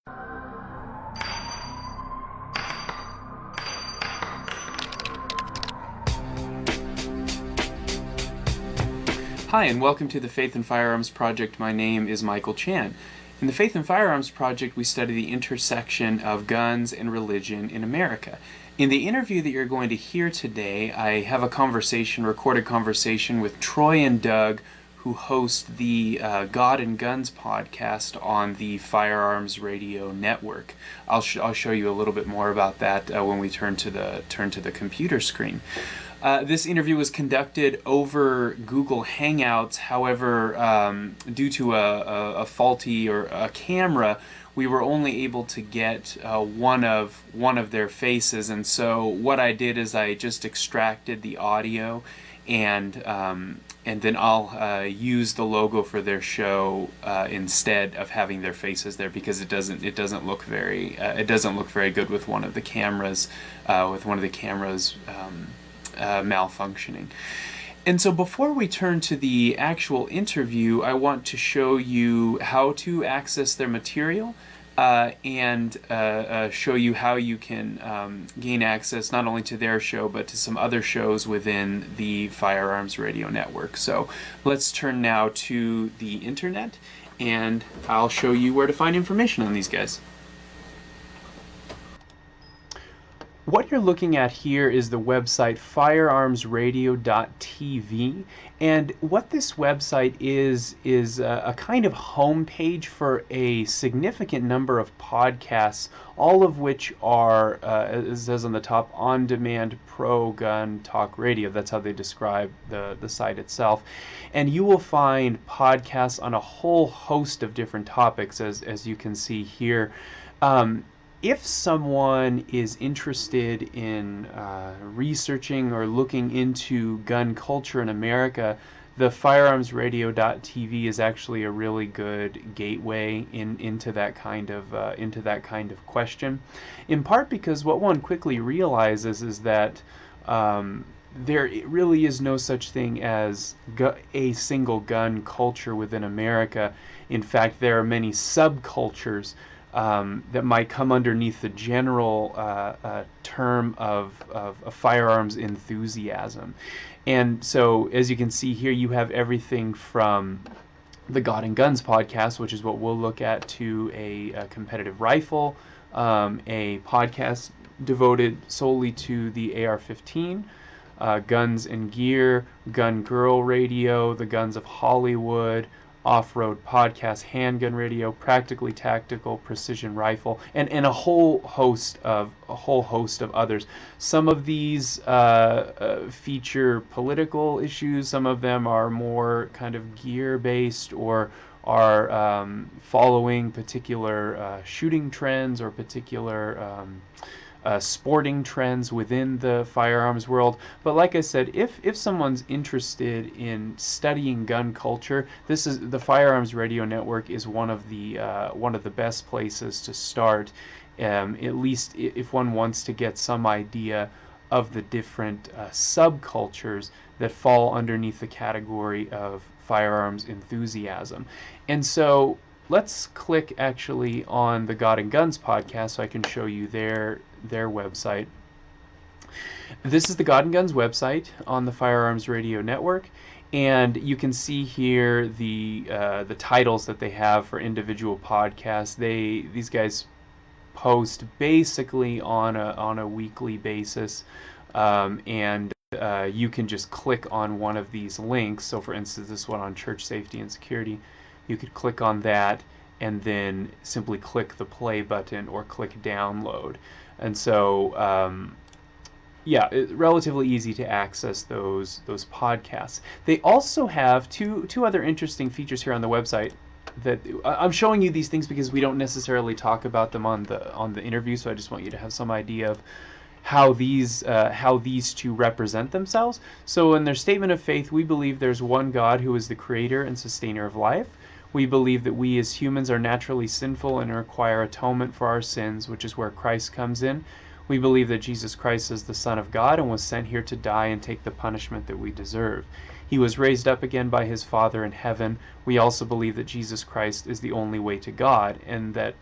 Hi, and welcome to the Faith and Firearms Project. My name is Michael Chan. In the Faith and Firearms Project, we study the intersection of guns and religion in America. In the interview that you're going to hear today, I have a recorded conversation with Troy and Doug, who host the God and Guns podcast on the Firearms Radio Network. I'll show you a little bit more about that when we turn to the computer screen. This interview was conducted over Google Hangouts. However, due to a faulty or a camera, we were only able to get one of their faces. And so what I did is I just extracted the audio, and then I'll use the logo for their show instead of having their faces there, because it doesn't look very good with one of the cameras malfunctioning. And so before we turn to the actual interview, I want to show you how to access their material and show you how you can gain access not only to their show but to some other shows within the Firearms Radio Network. So let's turn now to the internet, and I'll show you where to find information on these guys. What you're looking at here is the website firearmsradio.tv, and what this website is a kind of homepage for a significant number of podcasts, all of which are, as it says on the top, on-demand pro-gun talk radio. That's how they describe the site itself. And you will find podcasts on a whole host of different topics, as you can see here. If someone is interested in researching or looking into gun culture in America, the firearmsradio.tv is actually a really good gateway into that kind of question. In part because what one quickly realizes is that there really is no such thing as a single gun culture within America. In fact, there are many subcultures that might come underneath the general term of firearms enthusiasm. And so, as you can see here, you have everything from the God and Guns podcast, which is what we'll look at, to a competitive rifle, a podcast devoted solely to the AR-15, Guns and Gear, Gun Girl Radio, the Guns of Hollywood, off-road podcast, handgun radio, practically tactical, precision rifle, and a whole host of others. Some of these feature political issues. Some of them are more kind of gear-based, or are following particular shooting trends or particular sporting trends within the firearms world. But like I said, if someone's interested in studying gun culture, the Firearms Radio Network is one of the best places to start. At least if one wants to get some idea of the different subcultures that fall underneath the category of firearms enthusiasm. And so let's click actually on the God and Guns podcast so I can show you their website. This is the God and Guns website on the Firearms Radio Network, and you can see here the titles that they have for individual podcasts. These guys post basically on a weekly basis, and you can just click on one of these links. So for instance, this one on church safety and security, you could click on that and then simply click the play button or click download. And so it's relatively easy to access those podcasts. They also have two other interesting features here on the website. That I'm showing you these things because we don't necessarily talk about them on the interview, so I just want you to have some idea of how these two represent themselves. So in their statement of faith, we believe there's one God who is the creator and sustainer of life. We believe that we as humans are naturally sinful and require atonement for our sins, which is where Christ comes in. We believe that Jesus Christ is the Son of God and was sent here to die and take the punishment that we deserve. He was raised up again by his Father in heaven. We also believe that Jesus Christ is the only way to God, and that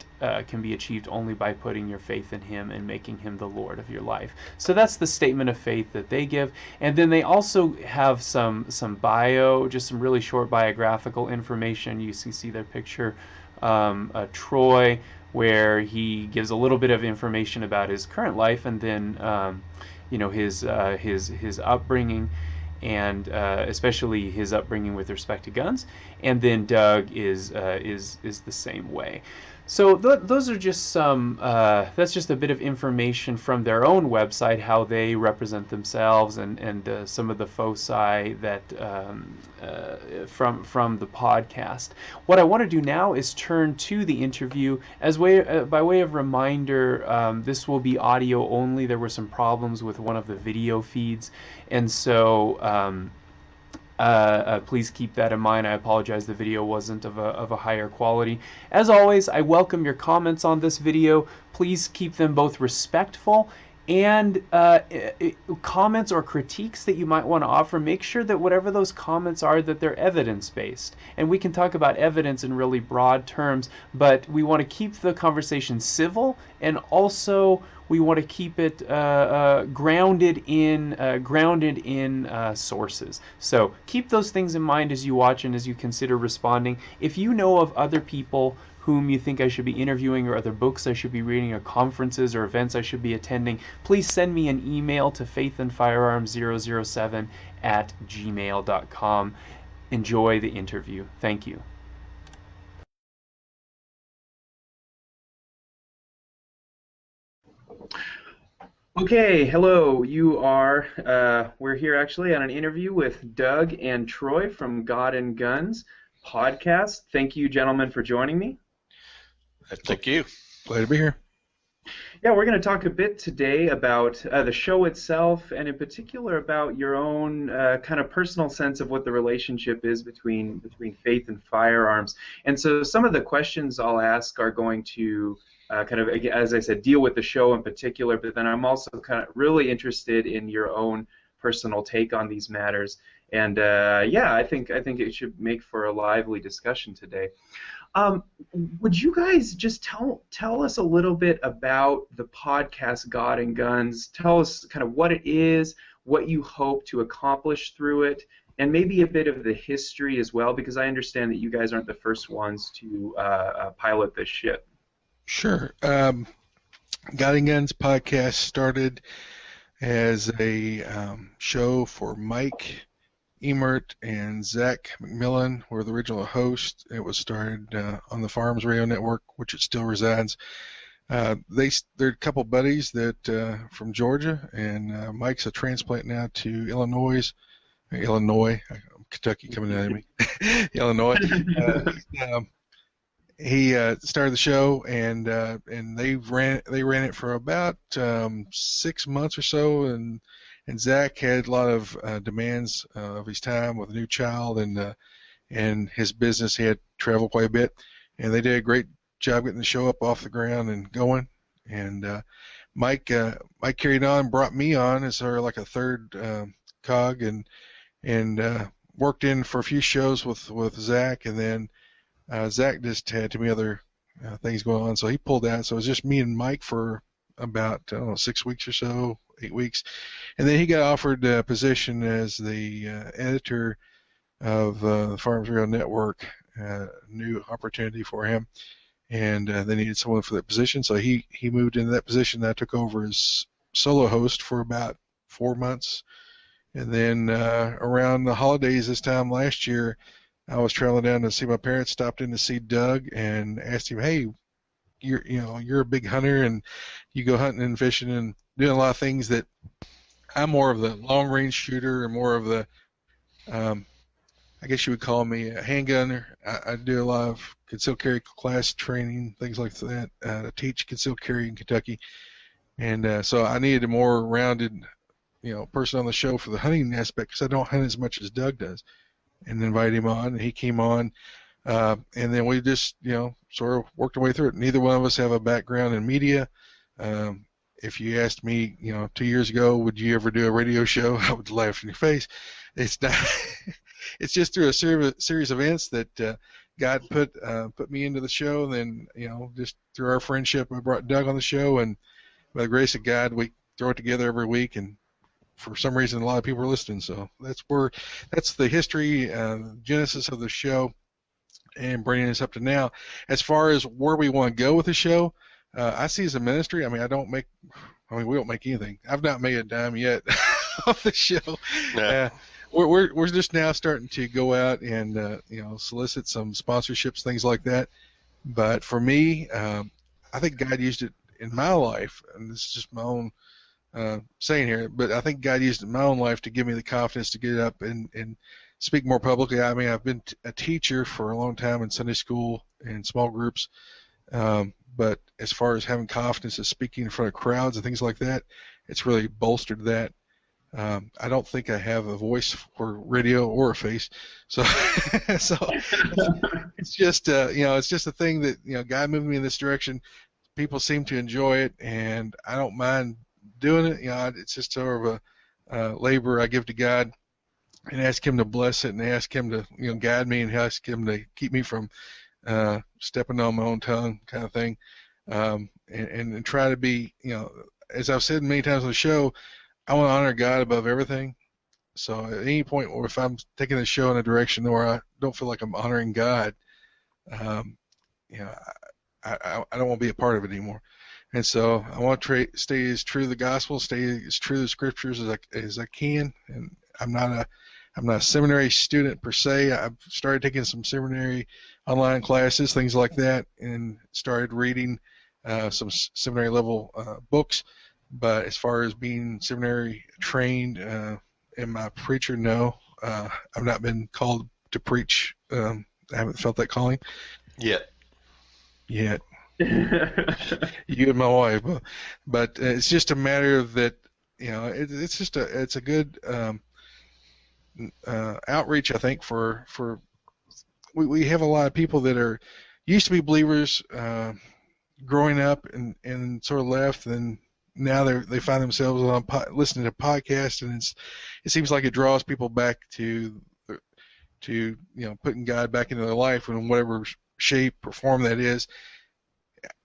can be achieved only by putting your faith in him and making him the Lord of your life. So that's the statement of faith that they give. And then they also have some bio, just some really short biographical information. You see their picture, Troy, where he gives a little bit of information about his current life, and then his upbringing, and especially his upbringing with respect to guns. And then Doug is the same way. So those are just some. That's just a bit of information from their own website, how they represent themselves, and some of the foci that from the podcast. What I want to do now is turn to the interview by way of reminder. This will be audio only. There were some problems with one of the video feeds, and so. Please keep that in mind. I apologize the video wasn't of a higher quality. As always, I welcome your comments on this video. Please keep them both respectful and comments or critiques that you might want to offer. Make sure that whatever those comments are, that they're evidence-based. And we can talk about evidence in really broad terms, but we want to keep the conversation civil, and also we want to keep it grounded in sources. So keep those things in mind as you watch and as you consider responding. If you know of other people whom you think I should be interviewing, or other books I should be reading, or conferences or events I should be attending, please send me an email to faithandfirearms007@gmail.com. Enjoy the interview. Thank you. Okay, hello. We're here actually on an interview with Doug and Troy from God and Guns podcast. Thank you, gentlemen, for joining me. Thank you. Glad to be here. Yeah, we're going to talk a bit today about the show itself, and in particular about your own kind of personal sense of what the relationship is between faith and firearms. And so some of the questions I'll ask are going to kind of, as I said, deal with the show in particular, but then I'm also kind of really interested in your own personal take on these matters. And yeah, I think it should make for a lively discussion today. Would you guys just tell us a little bit about the podcast God and Guns? Tell us kind of what it is, what you hope to accomplish through it, and maybe a bit of the history as well, because I understand that you guys aren't the first ones to pilot this ship. Sure. God and Guns podcast started as a show for Mike Emert and Zach McMillan were the original hosts. It was started on the Firearms Radio Network, which it still resides. They're a couple buddies that from Georgia, and Mike's a transplant now to Illinois, Kentucky coming out of me, Illinois. He started the show, and they ran it for about 6 months or so, and Zach had a lot of demands of his time with a new child and his business. He had to travel quite a bit, and they did a great job getting the show up off the ground and going. And Mike carried on, brought me on as sort of like a third cog, and worked in for a few shows with Zach, and then Zach just had too many other things going on, so he pulled out. So it was just me and Mike for about 6 weeks or so, 8 weeks, and then he got offered a position as the editor of the Firearms Radio Network. New opportunity for him, and they needed someone for that position, so he moved into that position. I took over as solo host for about 4 months, and then around the holidays this time last year, I was traveling down to see my parents, stopped in to see Doug, and asked him, "Hey, you're a big hunter, and you go hunting and fishing and doing a lot of things that I'm more of the long range shooter and more of the, I guess you would call me a handgunner. I do a lot of concealed carry class training, things like that. I teach concealed carry in Kentucky, and so I needed a more rounded, person on the show for the hunting aspect, because I don't hunt as much as Doug does." And invited him on, and he came on, and then we just, sort of worked our way through it. Neither one of us have a background in media, if you asked me, 2 years ago, would you ever do a radio show, I would laugh in your face. It's not. It's just through a series of events that God put me into the show. And then, just through our friendship, I brought Doug on the show, and by the grace of God, we throw it together every week. And for some reason, a lot of people are listening. So that's the history, genesis of the show, and bringing us up to now. As far as where we want to go with the show, I see it as a ministry. I mean, we don't make anything. I've not made a dime yet off the show. Yeah. We're just now starting to go out and solicit some sponsorships, things like that. But for me, I think God used it in my life, and this is just my own saying here, but I think God used it in my own life to give me the confidence to get up and speak more publicly. I mean, I've been a teacher for a long time in Sunday school and small groups, but as far as having confidence of speaking in front of crowds and things like that, it's really bolstered that. I don't think I have a voice for radio or a face, so it's just it's just a thing that God moved me in this direction. People seem to enjoy it, and I don't mind doing it. It's just sort of a labor I give to God, and ask Him to bless it, and ask Him to guide me, and ask Him to keep me from stepping on my own tongue, kind of thing, and try to be, as I've said many times on the show, I want to honor God above everything. So at any point, or if I'm taking the show in a direction where I don't feel like I'm honoring God, I don't want to be a part of it anymore. And so I want to stay as true to the gospel, stay as true to the scriptures as I can. And I'm not a seminary student per se. I've started taking some seminary online classes, things like that, and started reading some seminary level books. But as far as being seminary trained, am I a preacher? No. I've not been called to preach. I haven't felt that calling Yet. You and my wife, but it's just a matter of that. It's a good outreach, I think, for we have a lot of people that used to be believers, growing up and sort of left, and now they find themselves listening to podcasts, and it seems like it draws people back to putting God back into their life in whatever shape or form that is.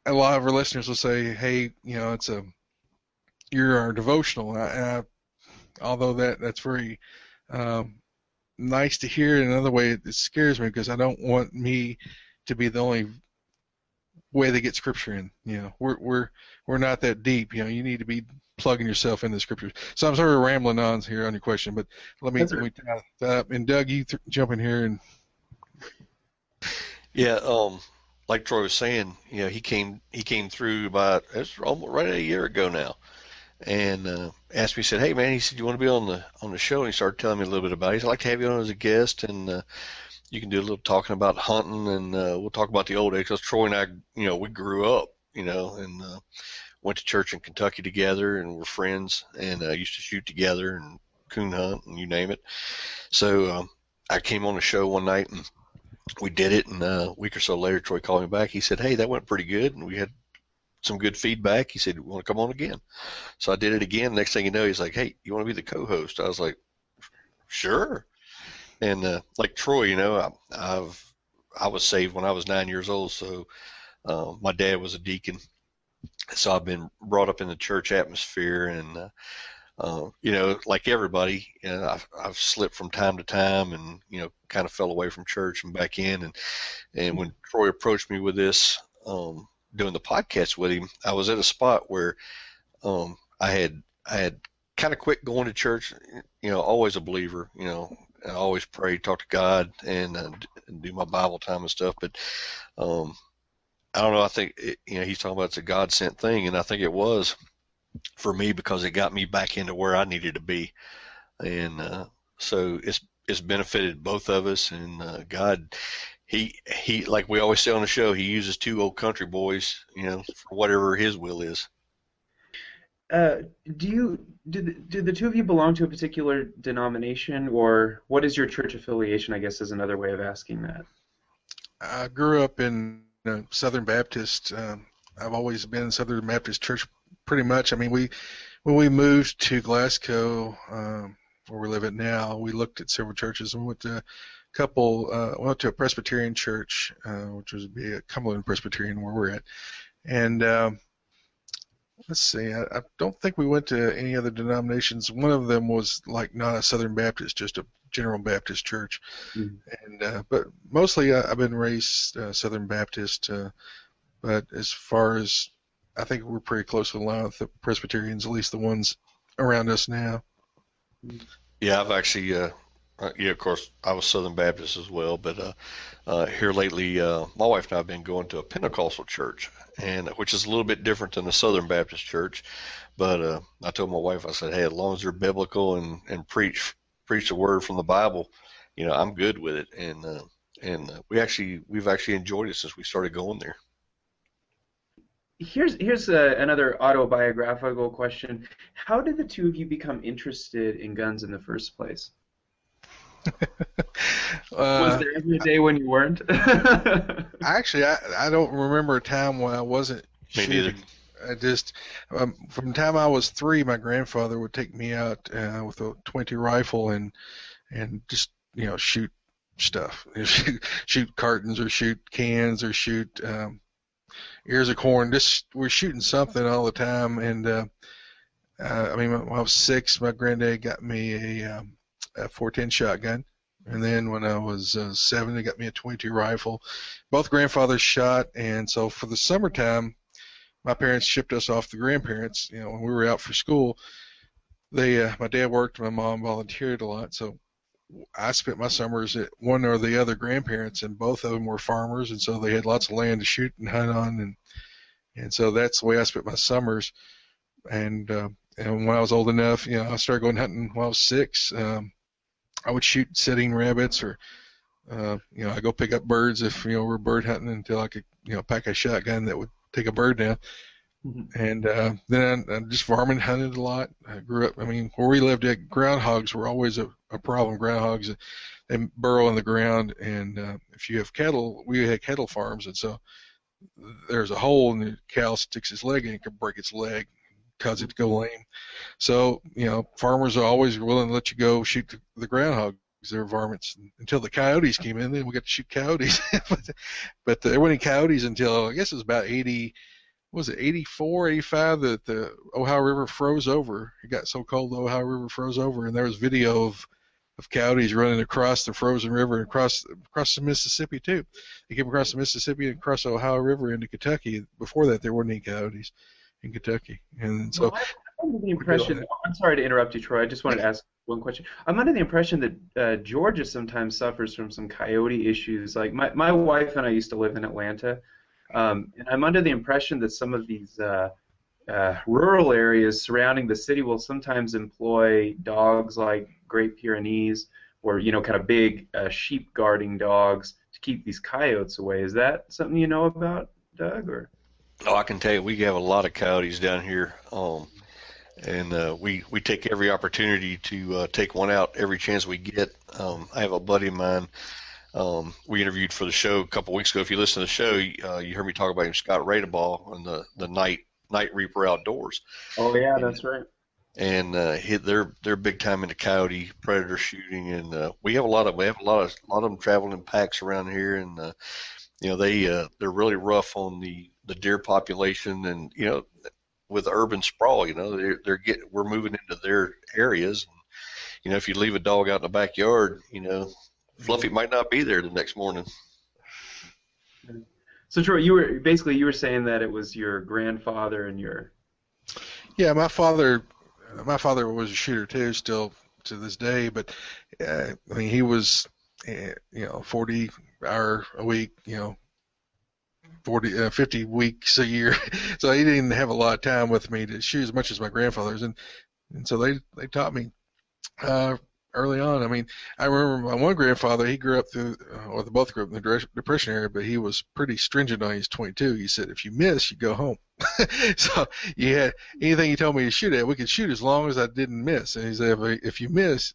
A lot of our listeners will say, "Hey, you're our devotional," and although that's very nice to hear, in another way it scares me, because I don't want me to be the only way they get scripture in. We're not that deep. You need to be plugging yourself into the scriptures. So I'm sort of rambling on here on your question, but let me tie that up. And Doug, you jump in here and. Yeah, like Troy was saying, he came through it's almost right a year ago now, and asked me, said, "Hey man," he said, "you want to be on the show?" And he started telling me a little bit about it. He'd like to have you on as a guest, and you can do a little talking about hunting, and we'll talk about the old days, because Troy and I, we grew up, and went to church in Kentucky together, and we're friends, and used to shoot together and coon hunt, and you name it. So I came on the show one night, and we did it, and a week or so later, Troy called me back. He said, "Hey, that went pretty good, and we had some good feedback." He said, "You want to come on again?" So I did it again. Next thing you know, he's like, "Hey, you want to be the co-host?" I was like, "Sure." And like Troy, I was saved when I was 9 years old, so my dad was a deacon, so I've been brought up in the church atmosphere, and like everybody, I've slipped from time to time, and kind of fell away from church and back in, and when Troy approached me with this, doing the podcast with him, I was at a spot where I had kind of quit going to church. Always a believer. I always pray, talk to God, and do my Bible time and stuff. But I don't know. I think he's talking about it's a God sent thing, and I think it was for me, because it got me back into where I needed to be, and so it's benefited both of us. And God, he like we always say on the show, he uses two old country boys, for whatever his will is. Do the two of you belong to a particular denomination, or what is your church affiliation, I guess, is another way of asking that? I grew up in Southern Baptist. I've always been a Southern Baptist church pretty much. I mean, when we moved to Glasgow, where we live at now, we looked at several churches and went to went to a Presbyterian church, which was a Cumberland Presbyterian where we're at. And let's see, I don't think we went to any other denominations. One of them was like not a Southern Baptist, just a General Baptist church. And but mostly I've been raised Southern Baptist. But as far as, I think we're pretty closely aligned with the Presbyterians, at least the ones around us now. Yeah, I've actually, of course, I was Southern Baptist as well, but here lately, my wife and I have been going to a Pentecostal church, and which is a little bit different than the Southern Baptist church. But I told my wife, I said, hey, as long as they're biblical and preach the word from the Bible, I'm good with it. And we've actually enjoyed it since we started going there. Here's another autobiographical question. How did the two of you become interested in guns in the first place? Was there ever a day when you weren't? Actually, I don't remember a time when I wasn't Me shooting. neither. I just, from the time I was 3, my grandfather would take me out with a .20 rifle and just shoot stuff, shoot cartons or shoot cans or shoot ears of corn. Just we're shooting something all the time. And I mean, when I was 6, my granddad got me a 410 shotgun. And then when I was 7, they got me a .22 rifle. Both grandfathers shot, and so for the summertime, my parents shipped us off to grandparents. When we were out for school, my dad worked, my mom volunteered a lot, so I spent my summers at one or the other grandparents, and both of them were farmers, and so they had lots of land to shoot and hunt on, and so that's the way I spent my summers. And when I was old enough, I started going hunting when I was 6. I would shoot setting rabbits, or I go pick up birds if we're bird hunting until I could pack a shotgun that would take a bird down. And then I just farmed and hunted a lot. I grew up, I mean, where we lived at, groundhogs were always a problem. Groundhogs, they burrow in the ground, and if you have cattle, we had cattle farms, and so there's a hole and the cow sticks its leg in, it can break its leg, cause it to go lame. So, farmers are always willing to let you go shoot the groundhogs. They're varmints until the coyotes came in. Then we got to shoot coyotes. but there weren't any coyotes until, I guess it was about 84, 85 that the Ohio River froze over. It got so cold the Ohio River froze over, and there was video of coyotes running across the frozen river and across the Mississippi too. They came across the Mississippi and across the Ohio River into Kentucky. Before that, there weren't any coyotes in Kentucky. And so I'm under the impression, I'm sorry to interrupt you, Troy. I just wanted to ask one question. I'm under the impression that Georgia sometimes suffers from some coyote issues. Like my wife and I used to live in Atlanta, and I'm under the impression that some of these rural areas surrounding the city will sometimes employ dogs like Great Pyrenees, or kind of big sheep guarding dogs to keep these coyotes away. Is that something you know about, Doug? Or? Oh, I can tell you, we have a lot of coyotes down here, and we take every opportunity to take one out every chance we get. I have a buddy of mine we interviewed for the show a couple weeks ago. If you listen to the show, you heard me talk about him, Scott Radeball, on the Night Reaper Outdoors. Oh yeah, that's right. And they're big time into coyote predator shooting, and we have a lot of them traveling in packs around here, and they're really rough on the deer population, and with urban sprawl, we're moving into their areas, and if you leave a dog out in the backyard, Fluffy might not be there the next morning. So Troy, you were saying that it was your grandfather and your. Yeah, my father was a shooter too, still to this day. But I mean, he was 40 hour a week, 50 weeks a year. So he didn't have a lot of time with me to shoot as much as my grandfather's, and so they taught me early on. I mean, I remember my one grandfather, he grew up they both grew up in the Depression era, but he was pretty stringent on his .22. He said, if you miss, you go home. So you had anything he told me to shoot at, we could shoot as long as I didn't miss. And he said, if you miss,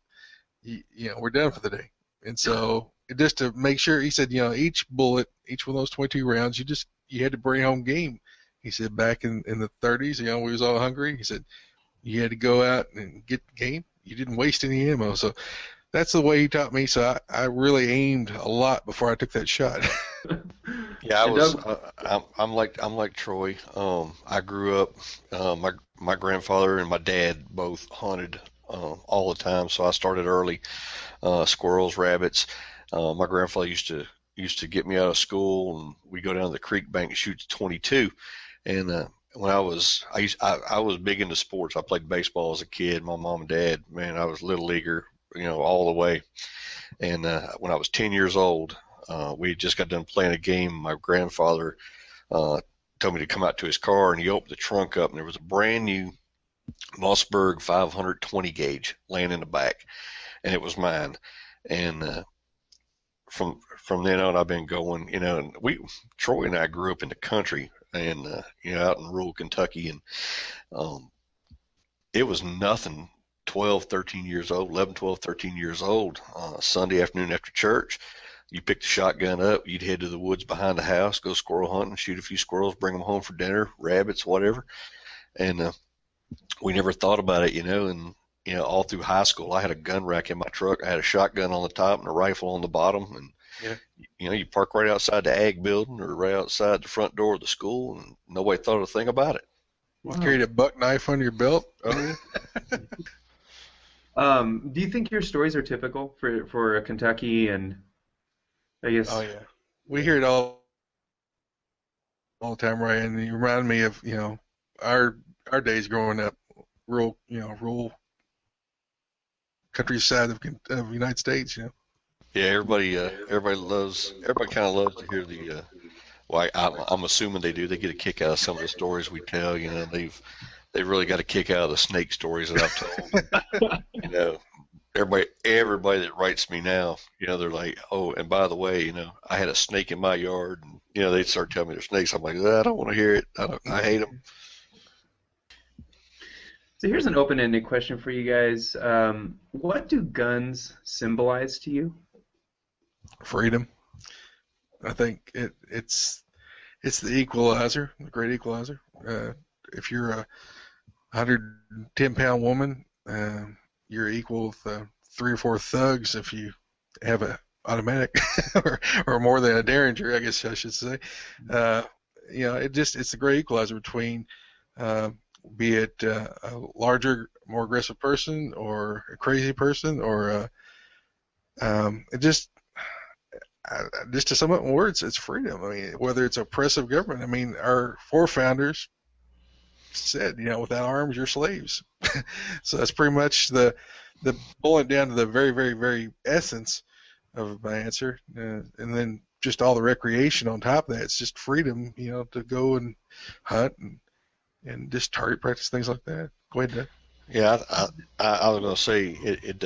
we're done for the day. And so just to make sure, he said, each bullet, each one of those .22 rounds, you had to bring home game. He said back in the 30s, we was all hungry. He said you had to go out and get game. You didn't waste any ammo. So that's the way he taught me. So I really aimed a lot before I took that shot. Yeah, I And was. Doug, I'm like Troy. I grew up. My grandfather and my dad both hunted all the time, so I started early. Squirrels, rabbits. My grandfather used to get me out of school, and we go down to the creek bank and shoot 22. And when I was big into sports. I played baseball as a kid. My mom and dad, man, I was little leaguer, all the way. And when I was 10 years old, we had just got done playing a game. My grandfather told me to come out to his car, and he opened the trunk up, and there was a brand new Mossberg 520 gauge laying in the back, and it was mine. And from then on, I've been going. And Troy and I grew up in the country, and out in rural Kentucky, and it was nothing. 12, 13 years old, 11, 12, 13 years old, Sunday afternoon after church, you pick the shotgun up, you'd head to the woods behind the house, go squirrel hunting, shoot a few squirrels, bring them home for dinner, rabbits, whatever. And we never thought about it, and all through high school, I had a gun rack in my truck. I had a shotgun on the top and a rifle on the bottom, and you park right outside the ag building or right outside the front door of the school, and nobody thought a thing about it. Wow. Carried a buck knife under your belt. Oh, do you think your stories are typical for Kentucky and I guess? Oh yeah, we hear it all the time, right? And you remind me of our days growing up, rural countryside of the United States. Yeah, everybody kind of loves to hear the. Well, I'm assuming they do. They get a kick out of some of the stories we tell. They've really got a kick out of the snake stories that I've told. Everybody that writes me now, they're like, oh, and by the way, I had a snake in my yard, and they start telling me they're snakes. I'm like, I don't want to hear it. I hate them. So here's an open-ended question for you guys. What do guns symbolize to you? Freedom. I think it's the equalizer, the great equalizer. If you're a 110-pound woman, you're equal with 3 or 4 thugs if you have an automatic or more than a Derringer, I guess I should say. It's the great equalizer between be it a larger, more aggressive person or a crazy person or just to sum up in words, it's freedom. I mean, whether it's oppressive government. I mean, our forefounders said, without arms, you're slaves. So that's pretty much the boiling down to the very, very, very essence of my answer. And then just all the recreation on top of that. It's just freedom, to go and hunt and just target practice, things like that. Go ahead, Doug. Yeah, I was going to say it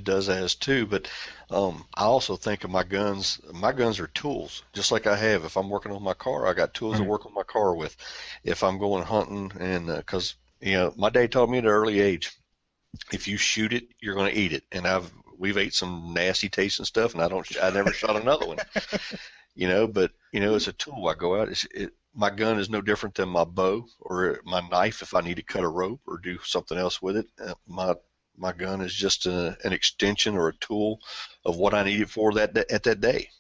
does as too, but I also think of my guns. My guns are tools, just like I have. If I'm working on my car, I got tools to work on my car with. If I'm going hunting, and because my dad taught me at an early age, if you shoot it, you're going to eat it. And we've ate some nasty tasting stuff, and I never shot another one. But it's a tool. I go out. My gun is no different than my bow or my knife if I need to cut a rope or do something else with it. My gun is just an extension or a tool of what I need it for at that day.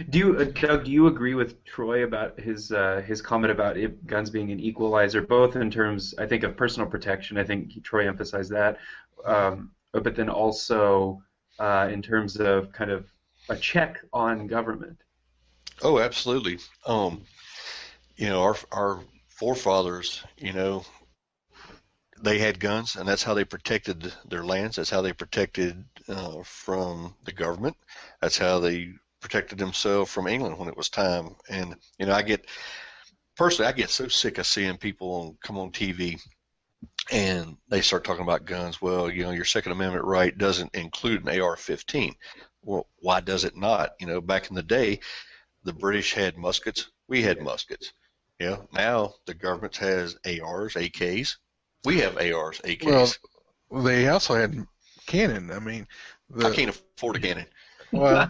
Doug, do you agree with Troy about his comment about guns being an equalizer, both in terms, I think, of personal protection? I think Troy emphasized that, but then also in terms of kind of a check on government. Oh, absolutely. Our forefathers, they had guns, and that's how they protected their lands. That's how they protected from the government. That's how they protected themselves from England when it was time. And I get so sick of seeing people come on TV and they start talking about guns. Well, your Second Amendment right doesn't include an AR-15. Well, why does it not? Back in the day, the British had muskets. We had muskets. Now the government has ARs, AKs. We have ARs, AKs. Well, they also had cannon. I mean, I can't afford a cannon. Well,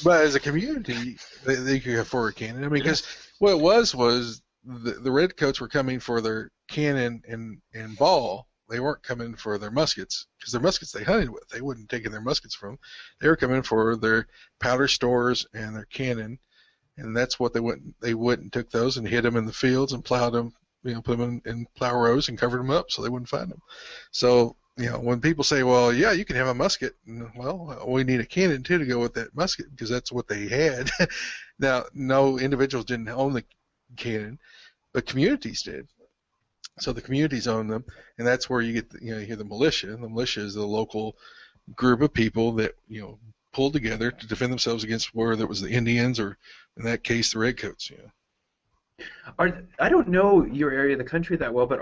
but as a community, they could afford a cannon. I mean, because what it was the redcoats were coming for their cannon and ball. They weren't coming for their muskets, because their muskets they hunted with. They wouldn't take their muskets from. They were coming for their powder stores and their cannon, and that's what they went. They went and took those and hid them in the fields and plowed them, put them in plow rows and covered them up so they wouldn't find them. So, when people say, well, yeah, you can have a musket, well, we need a cannon too to go with that musket, because that's what they had. Now, no individuals didn't own the cannon, but communities did. So the communities own them, and that's where you get, you hear the militia. And the militia is the local group of people that, pulled together to defend themselves against whether it was the Indians or, in that case, the redcoats. I don't know your area of the country that well, but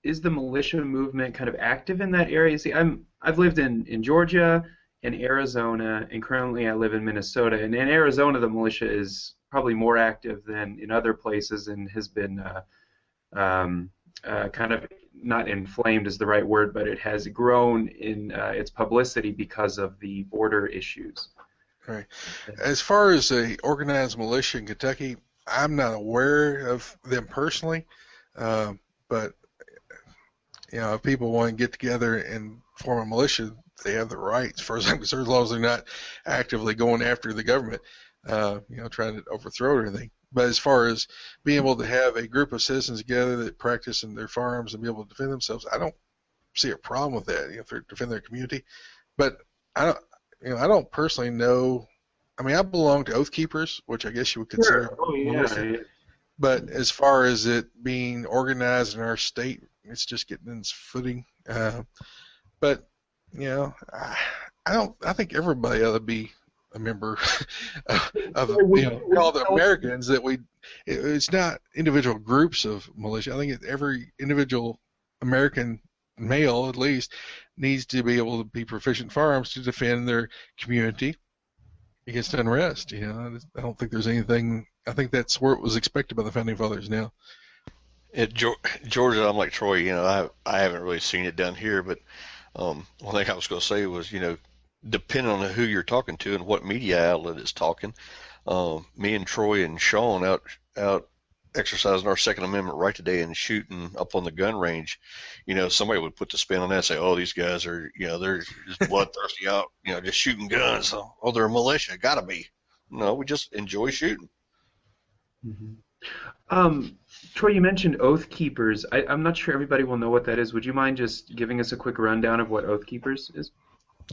is the militia movement kind of active in that area? See, I've lived in Georgia and Arizona, and currently I live in Minnesota. And in Arizona, the militia is probably more active than in other places, and has been kind of, not inflamed is the right word, but it has grown in its publicity because of the border issues. Right. As far as the organized militia in Kentucky, I'm not aware of them personally, but if people want to get together and form a militia, they have the right, as far as I'm concerned, as long as they're not actively going after the government, trying to overthrow it or anything. But as far as being able to have a group of citizens together that practice in their firearms and be able to defend themselves, I don't see a problem with that, if they're defending their community. But I don't personally know. I mean, I belong to Oath Keepers, which I guess you would consider. Sure. Oh, yeah. But as far as it being organized in our state, it's just getting its footing. But I think everybody ought to be a member of all the Americans, that it's not individual groups of militia. I think every individual American male, at least, needs to be able to be proficient in firearms to defend their community against unrest. I don't think there's anything. I think that's where it was expected by the founding fathers. Now, at Georgia, I'm like Troy. I haven't really seen it down here, but one thing I was going to say was, depending on who you're talking to and what media outlet is talking, me and Troy and Sean out exercising our Second Amendment right today and shooting up on the gun range, somebody would put the spin on that and say, oh, these guys are, they're just bloodthirsty out, just shooting guns. Oh, they're a militia. Gotta be. No, we just enjoy shooting. Mm-hmm. Troy, you mentioned Oath Keepers. I'm not sure everybody will know what that is. Would you mind just giving us a quick rundown of what Oath Keepers is?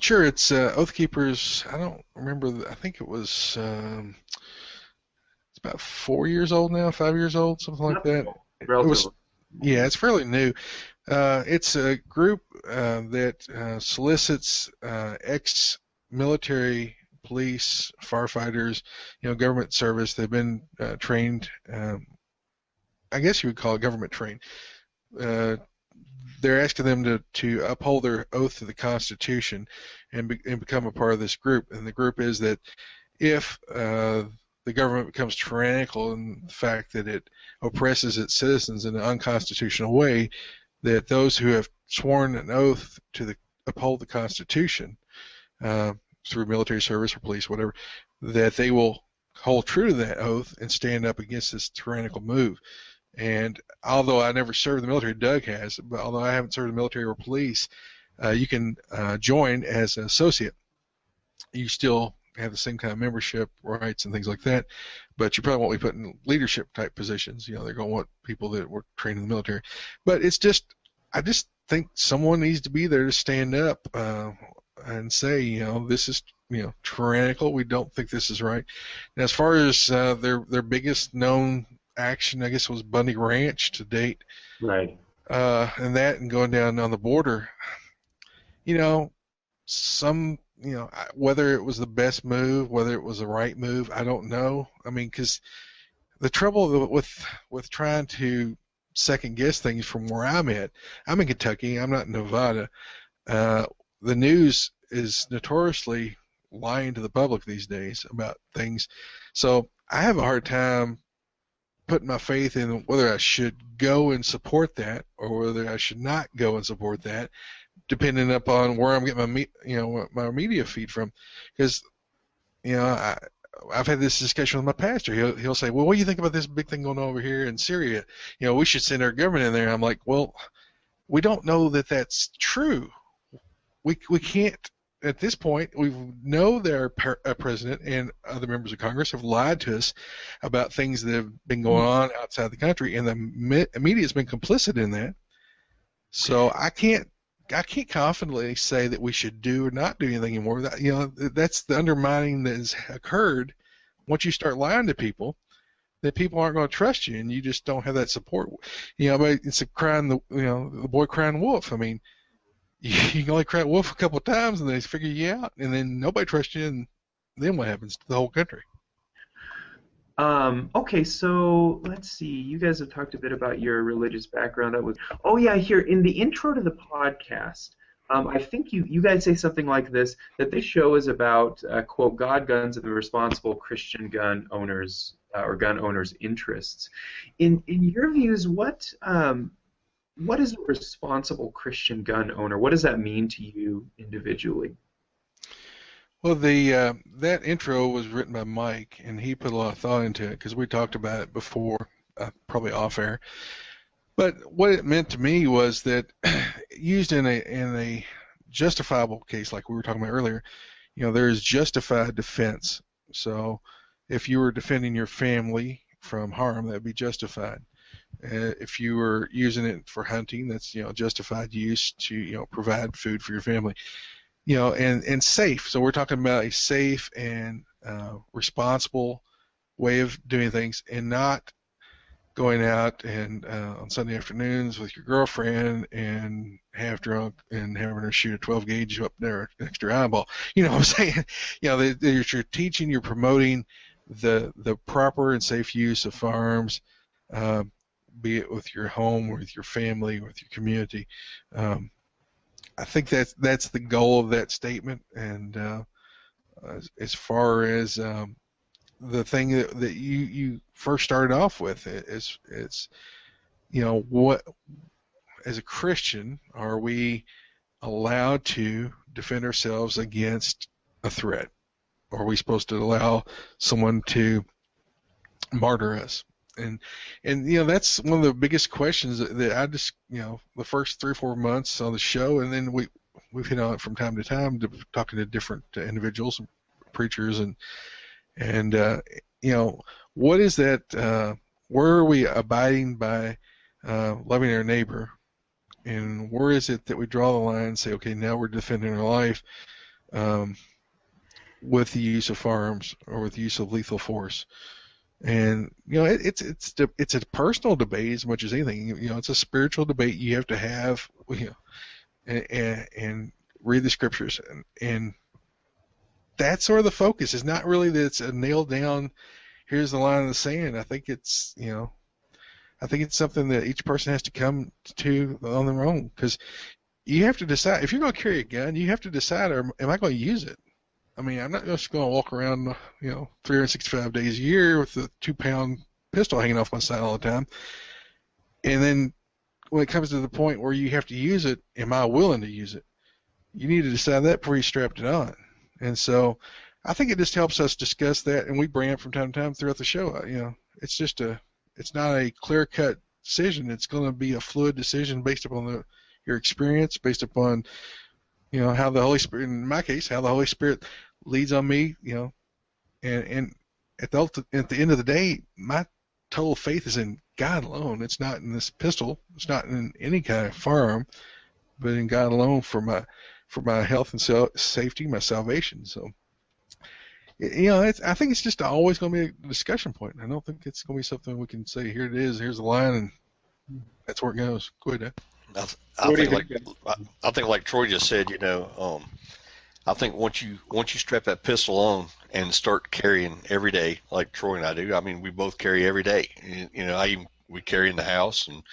Sure. It's Oath Keepers. I don't remember. I think it was it's about 4 years old now, 5 years old, something like that. It's fairly new. It's a group that solicits ex-military, police, firefighters, government service. They've been trained. I guess you would call it government trained. They're asking them to uphold their oath to the Constitution and become a part of this group. And the group is that if the government becomes tyrannical in the fact that it oppresses its citizens in an unconstitutional way, that those who have sworn an oath to uphold the Constitution through military service or police, whatever, that they will hold true to that oath and stand up against this tyrannical move. And although I never served in the military, Doug has, but although I haven't served in the military or police, you can join as an associate. You still have the same kind of membership rights and things like that, but you probably won't be put in leadership type positions. They're going to want people that were trained in the military. But it's just, I just think someone needs to be there to stand up and say, this is, tyrannical. We don't think this is right. And as far as their biggest known action, I guess, was Bundy Ranch to date. Right. And that, and going down on the border, whether it was the best move, whether it was the right move, I don't know. I mean, because the trouble with trying to second guess things from where I'm at, I'm in Kentucky, I'm not in Nevada. The news is notoriously lying to the public these days about things. So I have a hard time putting my faith in whether I should go and support that or whether I should not go and support that, depending upon where I'm getting my media feed from. Because I've had this discussion with my pastor. He'll say, well, what do you think about this big thing going on over here in Syria? We should send our government in there. I'm like, well, we don't know that that's true. We can't. At this point, we know that our president and other members of Congress have lied to us about things that have been going on outside the country, and the media has been complicit in that. So I can't confidently say that we should do or not do anything anymore. That's the undermining that has occurred. Once you start lying to people, that people aren't going to trust you, and you just don't have that support. But it's the boy crying wolf. I mean, you can only cry wolf a couple of times, and they figure you out, and then nobody trusts you, and then what happens to the whole country? Okay, so let's see. You guys have talked a bit about your religious background. Here in the intro to the podcast, I think you guys say something like this, that this show is about, quote, God, guns, and the responsible Christian gun owners or gun owners' interests. In your views, what is a responsible Christian gun owner? What does that mean to you individually? Well, that intro was written by Mike, and he put a lot of thought into it because we talked about it before, probably off air. But what it meant to me was that used in a justifiable case, like we were talking about earlier, there is justified defense. So if you were defending your family from harm, that would be justified. If you were using it for hunting, that's justified use to provide food for your family. And safe. So we're talking about a safe and responsible way of doing things, and not going out and on Sunday afternoons with your girlfriend and half drunk and having her shoot a 12 gauge up there next to your eyeball. You know what I'm saying? That you're teaching, you're promoting the proper and safe use of firearms, be it with your home or with your family or with your community. I think that's the goal of that statement. And as far as the thing that you first started off with, it's what, as a Christian, are we allowed to defend ourselves against a threat? Or are we supposed to allow someone to martyr us? And that's one of the biggest questions that I just the first 3 or 4 months on the show, and then we've hit on it from time to time, talking to different individuals, preachers, and what is that? Where are we abiding by loving our neighbor, and where is it that we draw the line and say, okay, now we're defending our life with the use of firearms or with the use of lethal force? And it's a personal debate as much as anything. It's a spiritual debate you have to have, and read the scriptures, and that's sort of the focus. It's not really that it's a nailed down, here's the line in the sand. I think it's something that each person has to come to on their own, because you have to decide if you're going to carry a gun. You have to decide, am I going to use it? I mean, I'm not just going to walk around, 365 days a year with a 2-pound pistol hanging off my side all the time. And then when it comes to the point where you have to use it, am I willing to use it? You need to decide that before you strapped it on. And so I think it just helps us discuss that, and we bring it from time to time throughout the show. It's not a clear-cut decision. It's going to be a fluid decision based upon your experience, based upon how the Holy Spirit, in my case, how the Holy Spirit leads on me, and at the end of the day, my total faith is in God alone. It's not in this pistol. It's not in any kind of firearm, but in God alone for my health and safety, my salvation. So, I think it's just always going to be a discussion point. I don't think it's going to be something we can say, here it is, here's the line, and that's where it goes. Go ahead, Dad. I think like Troy just said, I think once you strap that pistol on and start carrying every day, like Troy and I do. I mean, we both carry every day. We carry in the house and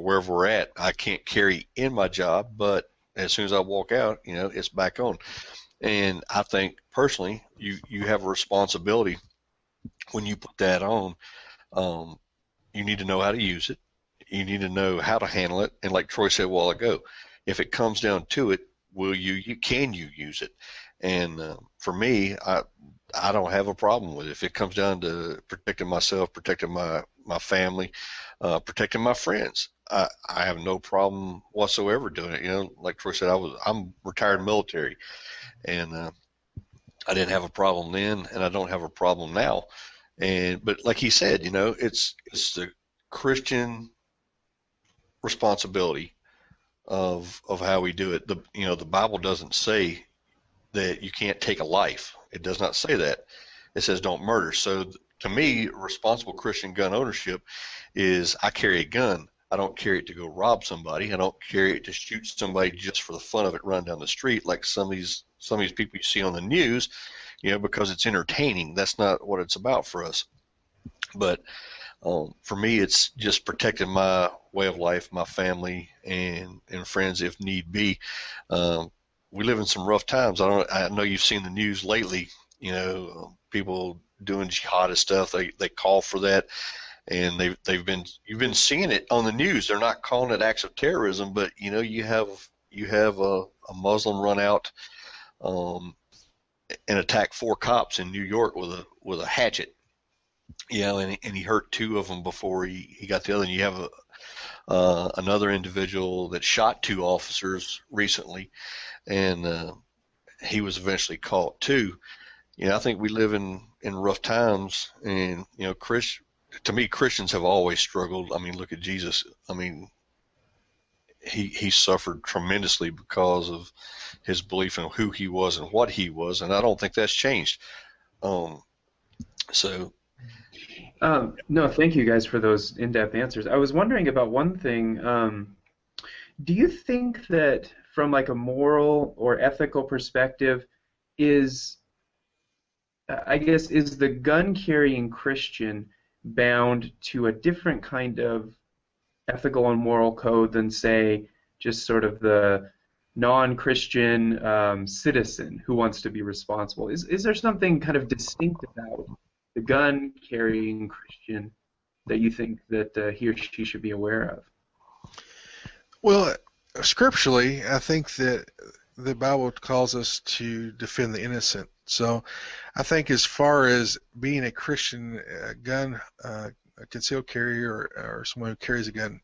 wherever we're at. I can't carry in my job, but as soon as I walk out, it's back on. And I think personally, you have a responsibility when you put that on. You need to know how to use it. You need to know how to handle it. And like Troy said a while ago, if it comes down to it, can you use it? And for me, I don't have a problem with it. If it comes down to protecting myself, protecting my family, protecting my friends, I have no problem whatsoever doing it. You know, like Troy said, I'm retired military, and I didn't have a problem then, and I don't have a problem now. But like he said, you know, it's the Christian responsibility of how we do it. The Bible doesn't say that you can't take a life. It does not say that. It says don't murder. So to me, responsible Christian gun ownership is I carry a gun. I don't carry it to go rob somebody. I don't carry it to shoot somebody just for the fun of it, run down the street like some of these people you see on the news, you know, because it's entertaining. That's not what it's about for us. But for me, it's just protecting my way of life, my family, and friends if need be. We live in some rough times. I know you've seen the news lately. You know, people doing jihadist stuff. They call for that, and you've been seeing it on the news. They're not calling it acts of terrorism, but you know, you have a Muslim run out and attack 4 cops in New York with a hatchet. You know, and he hurt 2 of them before he got the other. And you have another individual that shot 2 officers recently, and he was eventually caught too. You know, I think we live in rough times, and you know, to me, Christians have always struggled. I mean, look at Jesus. I mean, he suffered tremendously because of his belief in who he was and what he was, and I don't think that's changed. So. No, thank you guys for those in-depth answers. I was wondering about one thing. Do you think that from like a moral or ethical perspective, is the gun-carrying Christian bound to a different kind of ethical and moral code than, say, just sort of the non-Christian citizen who wants to be responsible? Is there something kind of distinct about the gun-carrying Christian that you think that he or she should be aware of? Well, scripturally, I think that the Bible calls us to defend the innocent. So I think as far as being a Christian gun, a concealed carrier, or someone who carries a gun,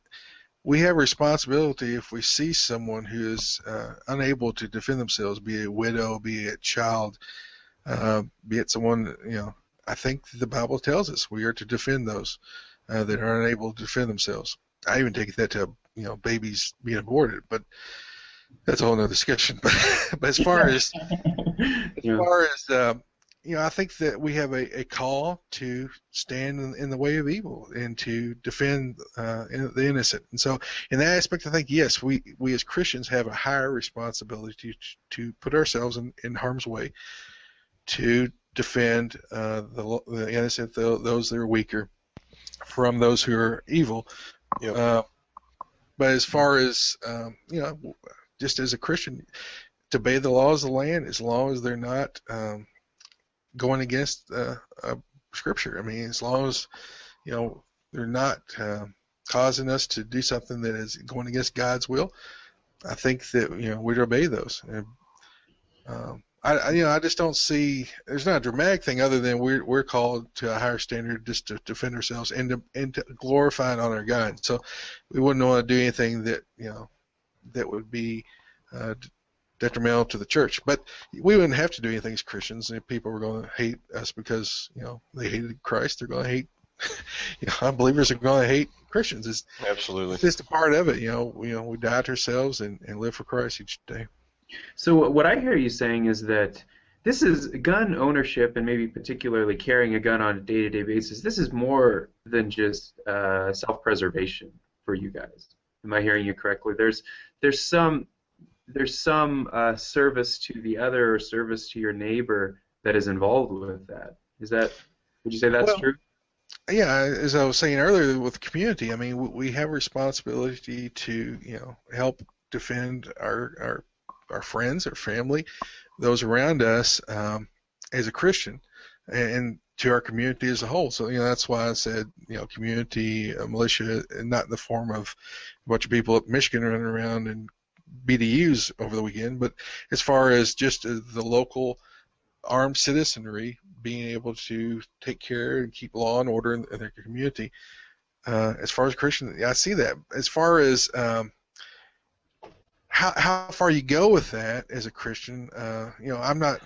we have a responsibility if we see someone who is unable to defend themselves, be it a widow, be it a child, be it someone, you know, I think the Bible tells us we are to defend those that are unable to defend themselves. I even take that to, you know, babies being aborted, but that's a whole other discussion. But as far as you know, I think that we have a call to stand in the way of evil and to defend the innocent. And so, in that aspect, I think yes, we as Christians have a higher responsibility to put ourselves in harm's way, to defend the innocent, those that are weaker, from those who are evil. Yep. But as far as you know, just as a Christian, to obey the laws of the land, as long as they're not going against Scripture. I mean, as long as you know they're not causing us to do something that is going against God's will, I think that you know we'd obey those. And, I just don't see. There's not a dramatic thing other than we're called to a higher standard just to defend ourselves and to glorify it on our gun. So we wouldn't want to do anything that that would be detrimental to the church. But we wouldn't have to do anything as Christians. If people were going to hate us because they hated Christ, they're going to hate. Unbelievers are going to hate Christians. Absolutely. It's just a part of it. We die to ourselves and live for Christ each day. So what I hear you saying is that this is gun ownership, and maybe particularly carrying a gun on a day-to-day basis. This is more than just self-preservation for you guys. Am I hearing you correctly? There's some service to the other or service to your neighbor that is involved with that. Would you say that's true? Yeah, as I was saying earlier with the community, I mean, we have a responsibility to help defend our friends, our family, those around us as a Christian, and to our community as a whole. So that's why I said community, militia, and not in the form of a bunch of people at Michigan running around and BDUs over the weekend, but as far as just the local armed citizenry being able to take care and keep law and order in their community. As far as Christian, I see that. As far as how far you go with that as a Christian, I'm not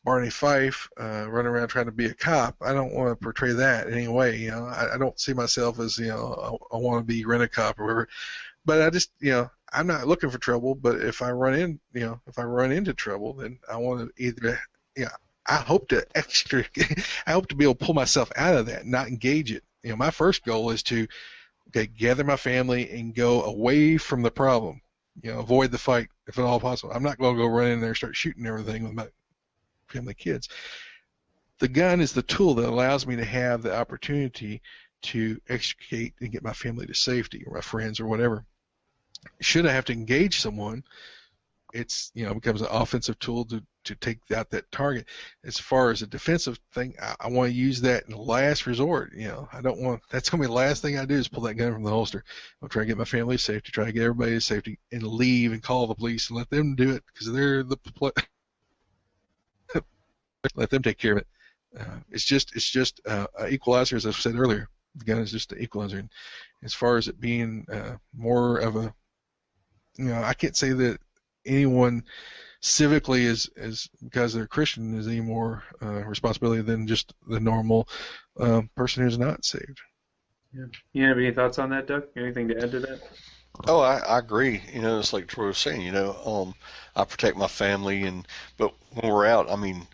Barney Fife running around trying to be a cop. I don't want to portray that in any way. I don't see myself as I want to be rent-a-cop or whatever. But I just I'm not looking for trouble. But if I run into trouble, then I want to either I hope to be able to pull myself out of that, not engage it. My first goal is to gather my family and go away from the problem. Avoid the fight if at all possible. I'm not going to go run in there and start shooting everything with my family kids. The gun is the tool that allows me to have the opportunity to extricate and get my family to safety, or my friends, or whatever. Should I have to engage someone, it's becomes an offensive tool to take out that target. As far as a defensive thing, I want to use that in the last resort. I don't want, that's going to be the last thing I do is pull that gun from the holster. I'll try to get my family to safety, try to get everybody to safety, and leave and call the police and let them do it, because they're the let them take care of it. It's just an equalizer, as I've said earlier. The gun is just an equalizer. And as far as it being more of a, I can't say that anyone civically is because they're Christian is any more responsibility than just the normal person who's not saved. Yeah. You have any thoughts on that, Doug? Anything to add to that? Oh, I agree. It's like Troy was saying. I protect my family, but when we're out, I mean,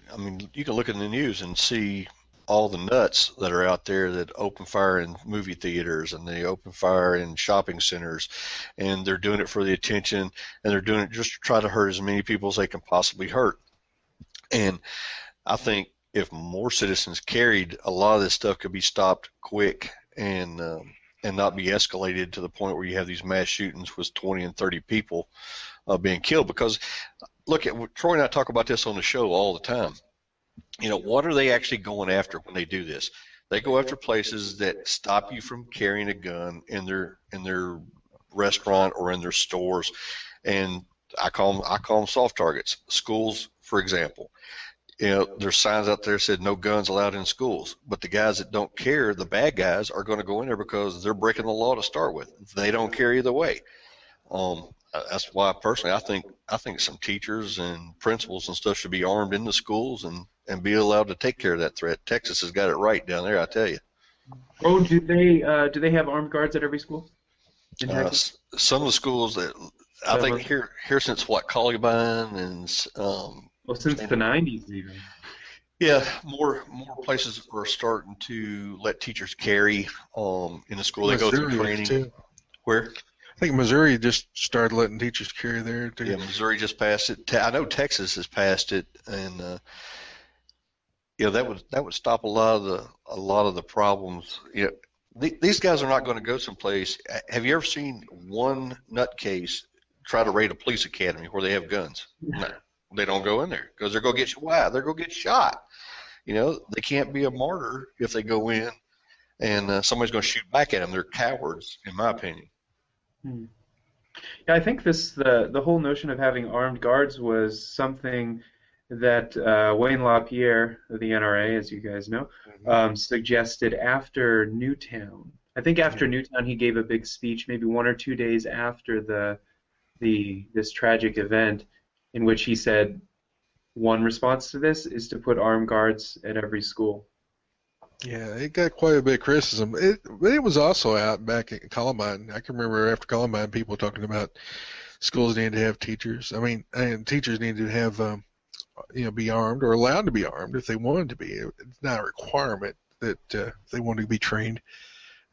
you can look in the news and see all the nuts that are out there that open fire in movie theaters and they open fire in shopping centers, and they're doing it for the attention, and they're doing it just to try to hurt as many people as they can possibly hurt. And I think if more citizens carried, a lot of this stuff could be stopped quick and not be escalated to the point where you have these mass shootings with 20 and 30 people being killed. Because look, Troy and I talk about this on the show all the time. What are they actually going after when they do this? They go after places that stop you from carrying a gun in their restaurant or in their stores, and I call them soft targets. Schools, for example. There's signs out there that said no guns allowed in schools, but the guys that don't care, the bad guys, are going to go in there because they're breaking the law to start with. They don't care either way. That's why personally I think some teachers and principals and stuff should be armed in the schools and be allowed to take care of that threat. Texas has got it right down there, I tell you. Oh, do they have armed guards at every school in Texas? Some of the schools that I think here since Columbine and since the 90s even. Yeah, more places are starting to let teachers carry in the school. They go through training. Too. Where? I think Missouri just started letting teachers carry there too. Yeah, Missouri just passed it. I know Texas has passed it, and that would stop a lot of the problems. These guys are not going to go someplace. Have you ever seen one nutcase try to raid a police academy where they have guns? No, they don't go in there because they're going to get why? They're going to get shot. They can't be a martyr if they go in and somebody's going to shoot back at them. They're cowards, in my opinion. Yeah, I think the whole notion of having armed guards was something that Wayne LaPierre of the NRA, as you guys know, suggested after Newtown. I think after Newtown he gave a big speech, maybe 1 or 2 days after this tragic event, in which he said one response to this is to put armed guards at every school. Yeah, it got quite a bit of criticism. But it was also out back at Columbine. I can remember after Columbine, people talking about schools needed to have teachers. And teachers needed to have, be armed or allowed to be armed if they wanted to be. It's not a requirement that they wanted to be trained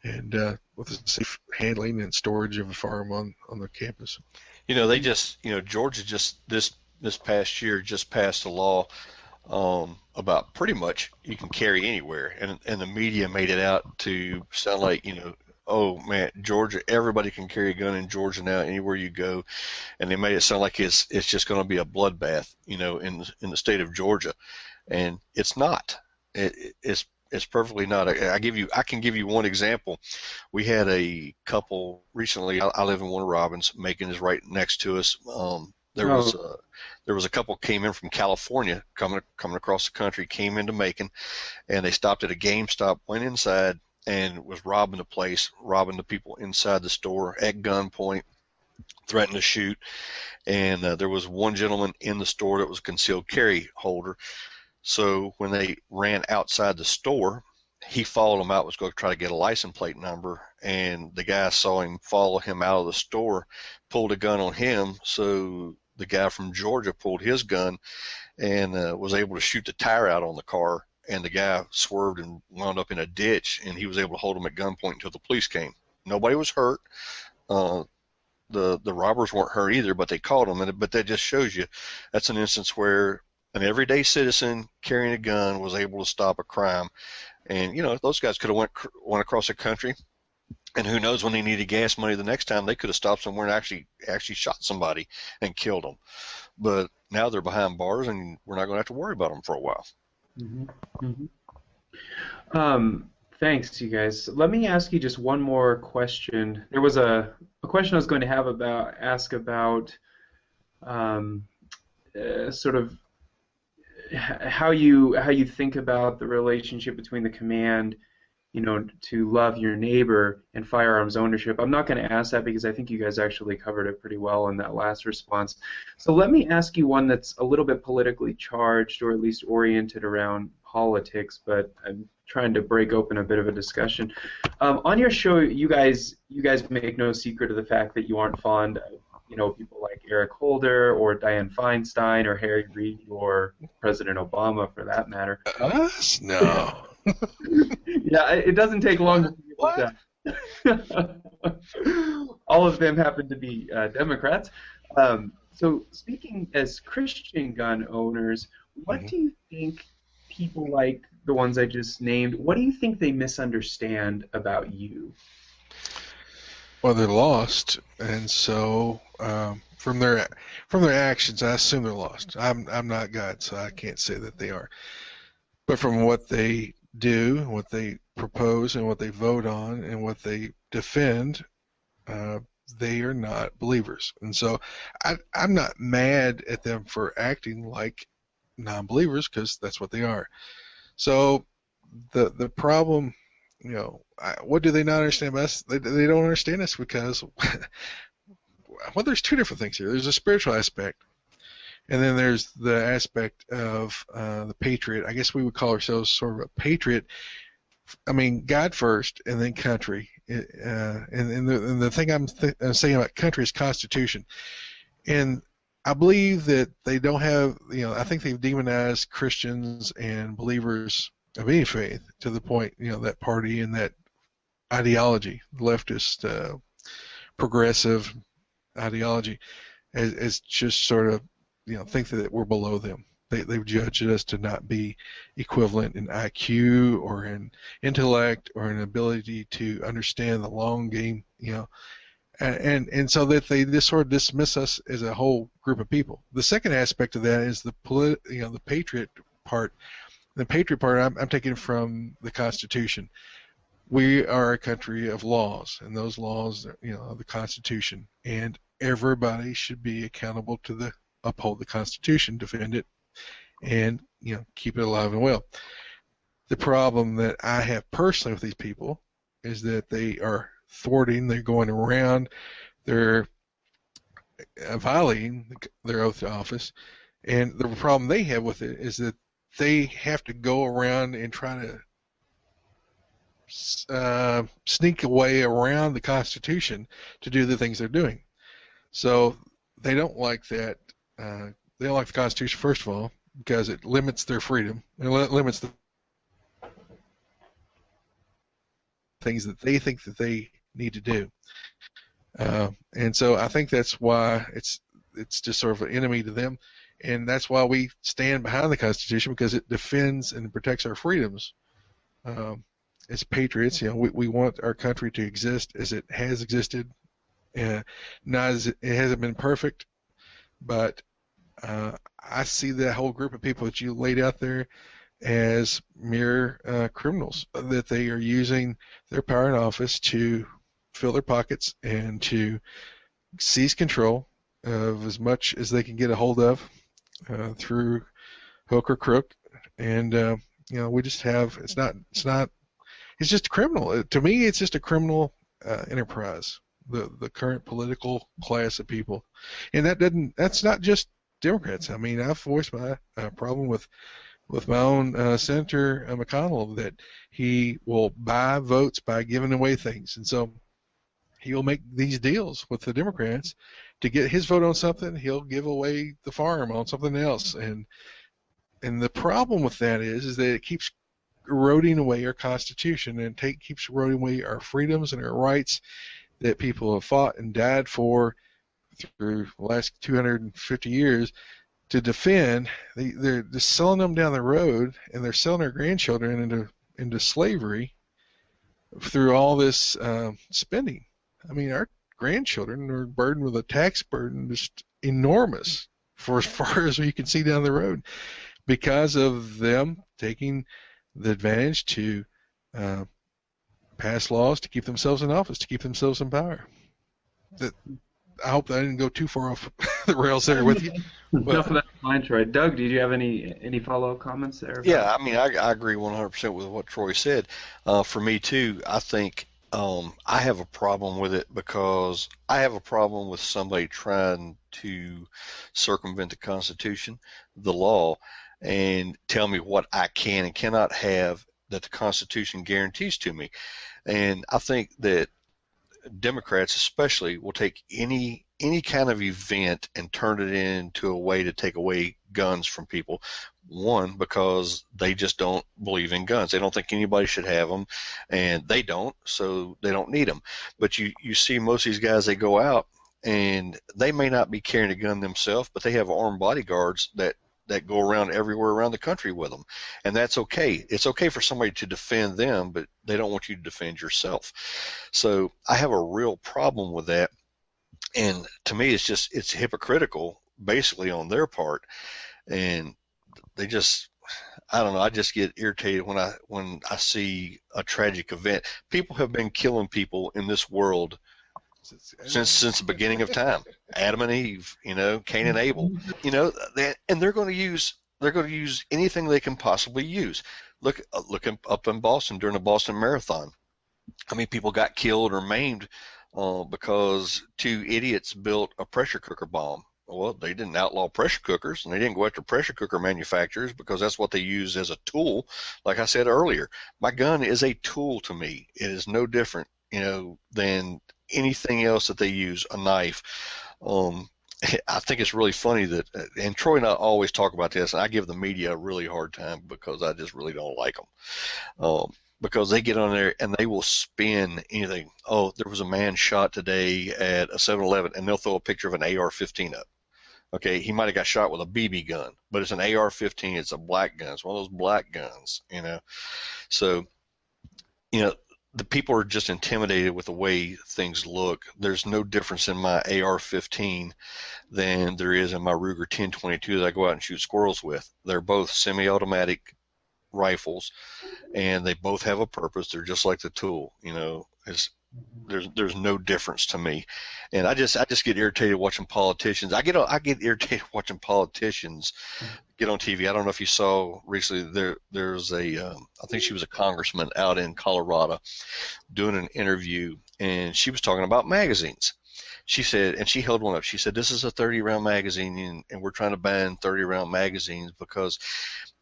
and with the safe handling and storage of a firearm on the campus. They just, Georgia just this past year just passed a law about pretty much you can carry anywhere, and the media made it out to sound like oh man, Georgia, everybody can carry a gun in Georgia now anywhere you go, and they made it sound like it's just going to be a bloodbath in the state of Georgia, and it's not. It's It's perfectly not. I can give you one example. We had a couple recently. I live in Warner Robins. Macon is right next to us. Oh, There was a couple came in from California, coming across the country, came into Macon, and they stopped at a GameStop, went inside, and was robbing the place, robbing the people inside the store at gunpoint, threatened to shoot. And there was one gentleman in the store that was a concealed carry holder. So when they ran outside the store, he followed them out, was going to try to get a license plate number, and the guy saw him follow him out of the store, pulled a gun on him. So the guy from Georgia pulled his gun and was able to shoot the tire out on the car, and the guy swerved and wound up in a ditch, and he was able to hold him at gunpoint until the police came. Nobody was hurt. Uh, the robbers weren't hurt either, but they caught them. But that just shows you that's an instance where an everyday citizen carrying a gun was able to stop a crime. And those guys could have went across the country, and who knows, when they needed gas money the next time, they could have stopped somewhere and actually shot somebody and killed them. But now they're behind bars, and we're not going to have to worry about them for a while. Thanks, you guys. Let me ask you just one more question. There was a question I was going to ask about sort of how you think about the relationship between the command, to love your neighbor and firearms ownership. I'm not going to ask that because I think you guys actually covered it pretty well in that last response. So let me ask you one that's a little bit politically charged, or at least oriented around politics, but I'm trying to break open a bit of a discussion. On your show, you guys make no secret of the fact that you aren't fond of people like Eric Holder or Dianne Feinstein or Harry Reid or President Obama, for that matter. Us? No. Yeah, it doesn't take long to figure this out. All of them happen to be Democrats. So speaking as Christian gun owners, what do you think people like the ones I just named, what do you think they misunderstand about you? Well, they're lost, and so from their actions, I assume they're lost. I'm not God, so I can't say that they are. But from what they do, what they propose, and what they vote on, and what they defend, they are not believers. And so I'm not mad at them for acting like non-believers, because that's what they are. So the problem, what do they not understand about us? They don't understand us because, well, there's two different things here. There's a spiritual aspect, and then there's the aspect of the patriot. I guess we would call ourselves sort of a patriot. I mean, God first, and then country. And the thing I'm saying about country is Constitution. And I believe that they don't have, I think they've demonized Christians and believers of any faith to the point, that party and that ideology, leftist, progressive ideology, as just sort of, think that we're below them. They've judged us to not be equivalent in IQ or in intellect or in ability to understand the long game, and so that they just sort of dismiss us as a whole group of people. The second aspect of that is the patriot part. The patriot part I'm taking from the Constitution. We are a country of laws, and those laws, the Constitution, and everybody should be accountable to uphold the Constitution, defend it, and keep it alive and well. The problem that I have personally with these people is that they are thwarting, they're going around, they're violating their oath of office, and the problem they have with it is that they have to go around and try to sneak away around the Constitution to do the things they're doing. So they don't like that. They don't like the Constitution, first of all, because it limits their freedom. It limits the things that they think that they need to do. And so I think that's why it's just sort of an enemy to them. And that's why we stand behind the Constitution, because it defends and protects our freedoms. As patriots, we want our country to exist as it has existed. It hasn't been perfect, but I see that whole group of people that you laid out there as mere criminals, that they are using their power in office to fill their pockets and to seize control of as much as they can get a hold of through hook or crook. And we just have it's just criminal. To me, it's just a criminal enterprise. The current political class of people, and that's not just Democrats. I mean, I've voiced my problem with my own Senator McConnell, that he will buy votes by giving away things, and so he'll make these deals with the Democrats to get his vote on something. He'll give away the farm on something else, and the problem with that is that it keeps eroding away our Constitution and keeps eroding away our freedoms and our rights that people have fought and died for through the last 250 years to defend. They're just selling them down the road, and they're selling our grandchildren into slavery through all this spending. I mean, our grandchildren are burdened with a tax burden just enormous for as far as we can see down the road, because of them taking the advantage to pass laws to keep themselves in office, to keep themselves in power. I hope that I didn't go too far off the rails there with you. Enough of that line, Troy. Doug, did you have any follow-up comments there? Yeah, I mean, I agree 100% with what Troy said. For me, too, I think I have a problem with it, because I have a problem with somebody trying to circumvent the Constitution, the law, and tell me what I can and cannot have that the Constitution guarantees to me. And I think that Democrats especially will take any kind of event and turn it into a way to take away guns from people. One, because they just don't believe in guns. They don't think anybody should have them, and they don't, so they don't need them. But you see most of these guys, they go out, and they may not be carrying a gun themselves, but they have armed bodyguards that go around everywhere around the country with them. And that's okay. It's okay for somebody to defend them, but they don't want you to defend yourself. So I have a real problem with that. And to me, it's hypocritical, basically, on their part. And they just, I don't know, I just get irritated when I see a tragic event. People have been killing people in this world since the beginning of time. Adam and Eve, Cain and Abel, and they're going to use anything they can possibly use. Look up in Boston during the Boston Marathon. How many people got killed or maimed because two idiots built a pressure cooker bomb? Well, they didn't outlaw pressure cookers, and they didn't go after pressure cooker manufacturers, because that's what they use as a tool. Like I said earlier, my gun is a tool to me. It is no different, than anything else that they use, a knife. I think it's really funny that, and Troy and I always talk about this, and I give the media a really hard time because I just really don't like them. Because they get on there and they will spin anything. Oh, there was a man shot today at a 7-Eleven, and they'll throw a picture of an AR-15 up. Okay, he might have got shot with a BB gun, but it's an AR-15. It's a black gun. It's one of those black guns, So, the people are just intimidated with the way things look. There's no difference in my AR-15 than there is in my Ruger 10/22 that I go out and shoot squirrels with. They're both semi-automatic rifles, and they both have a purpose. They're just like the tool. There's no difference to me, and I just get irritated watching politicians. I get irritated watching politicians get on TV. I don't know if you saw recently. There's I think she was a congressman out in Colorado doing an interview, and she was talking about magazines. She said, and she held one up. She said, "This is a 30-round magazine, and we're trying to ban 30-round magazines because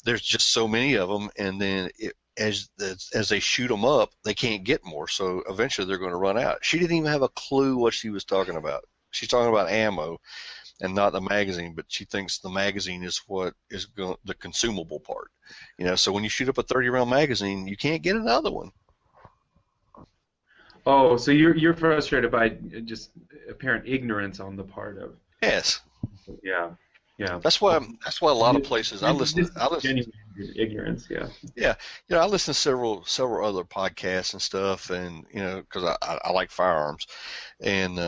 there's just so many of them, and then as they shoot them up, they can't get more. So eventually they're going to run out." She didn't even have a clue what she was talking about. She's talking about ammo and not the magazine, but she thinks the magazine is what is the consumable part. So when you shoot up a 30-round magazine, you can't get another one. Oh, so you're frustrated by just apparent ignorance on the part of. Yes. Yeah. Yeah. That's why a lot of places I listen. Genuine ignorance. Yeah. Yeah. I listen to several other podcasts and stuff, and because I like firearms, and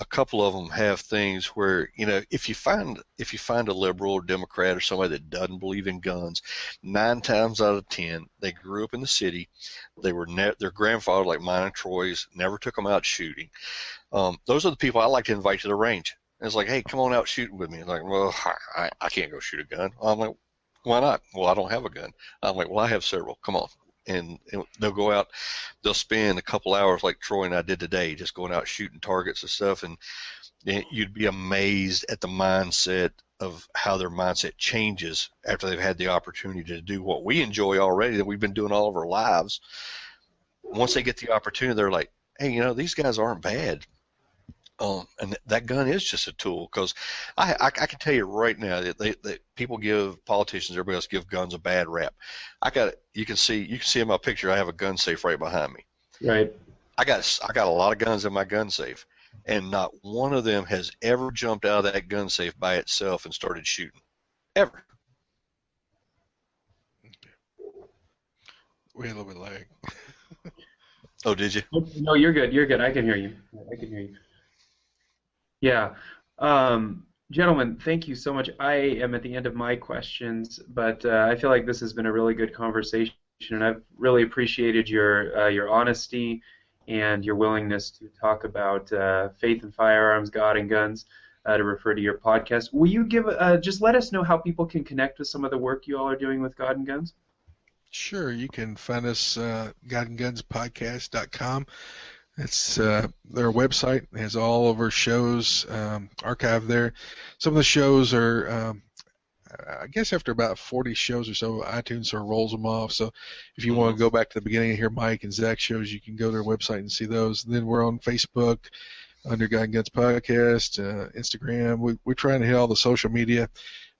a couple of them have things where, if you find a liberal or Democrat or somebody that doesn't believe in guns, 9 times out of 10 they grew up in the city. They were their grandfather, like mine and Troy's, never took them out shooting. Those are the people I like to invite to the range. And it's like, hey, come on out shooting with me. And like, well, I can't go shoot a gun. I'm like, why not? Well, I don't have a gun. I'm like, well, I have several. Come on. And they'll go out, they'll spend a couple hours like Troy and I did today, just going out shooting targets and stuff, and you'd be amazed at the mindset of how their mindset changes after they've had the opportunity to do what we enjoy already, that we've been doing all of our lives. Once they get the opportunity, they're like, hey, these guys aren't bad. And that gun is just a tool, because I can tell you right now that people give politicians, everybody else, give guns a bad rap. You can see in my picture, I have a gun safe right behind me. Right. I got a lot of guns in my gun safe, and not one of them has ever jumped out of that gun safe by itself and started shooting, ever. We had a little bit of lag. Oh, did you? No, you're good. You're good. I can hear you. Yeah. Gentlemen, thank you so much. I am at the end of my questions, but I feel like this has been a really good conversation, and I've really appreciated your honesty and your willingness to talk about faith and firearms, God and guns, to refer to your podcast. Will you just let us know how people can connect with some of the work you all are doing with God and Guns? Sure, you can find us godandgunspodcast.com. It's their website. It has all of our shows archived there. Some of the shows are, I guess after about 40 shows or so, iTunes sort of rolls them off. So if you want to go back to the beginning and hear Mike and Zach shows, you can go to their website and see those. And then we're on Facebook under God and Guns Podcast, Instagram. We're trying to hit all the social media.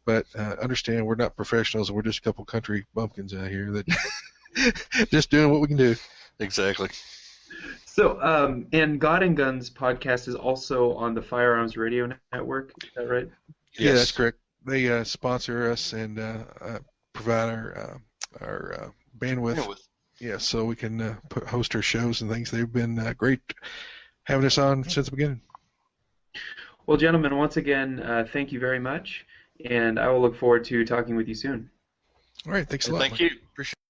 But understand, we're not professionals, and we're just a couple country bumpkins out here that just doing what we can do. Exactly. So, and God and Guns podcast is also on the Firearms Radio Network. Is that right? Yes. Yeah, that's correct. They sponsor us and provide our bandwidth. Yeah, so we can host our shows and things. They've been great having us on since the beginning. Well, gentlemen, once again, thank you very much, and I will look forward to talking with you soon. All right, thanks a lot. Thank you. Appreciate it.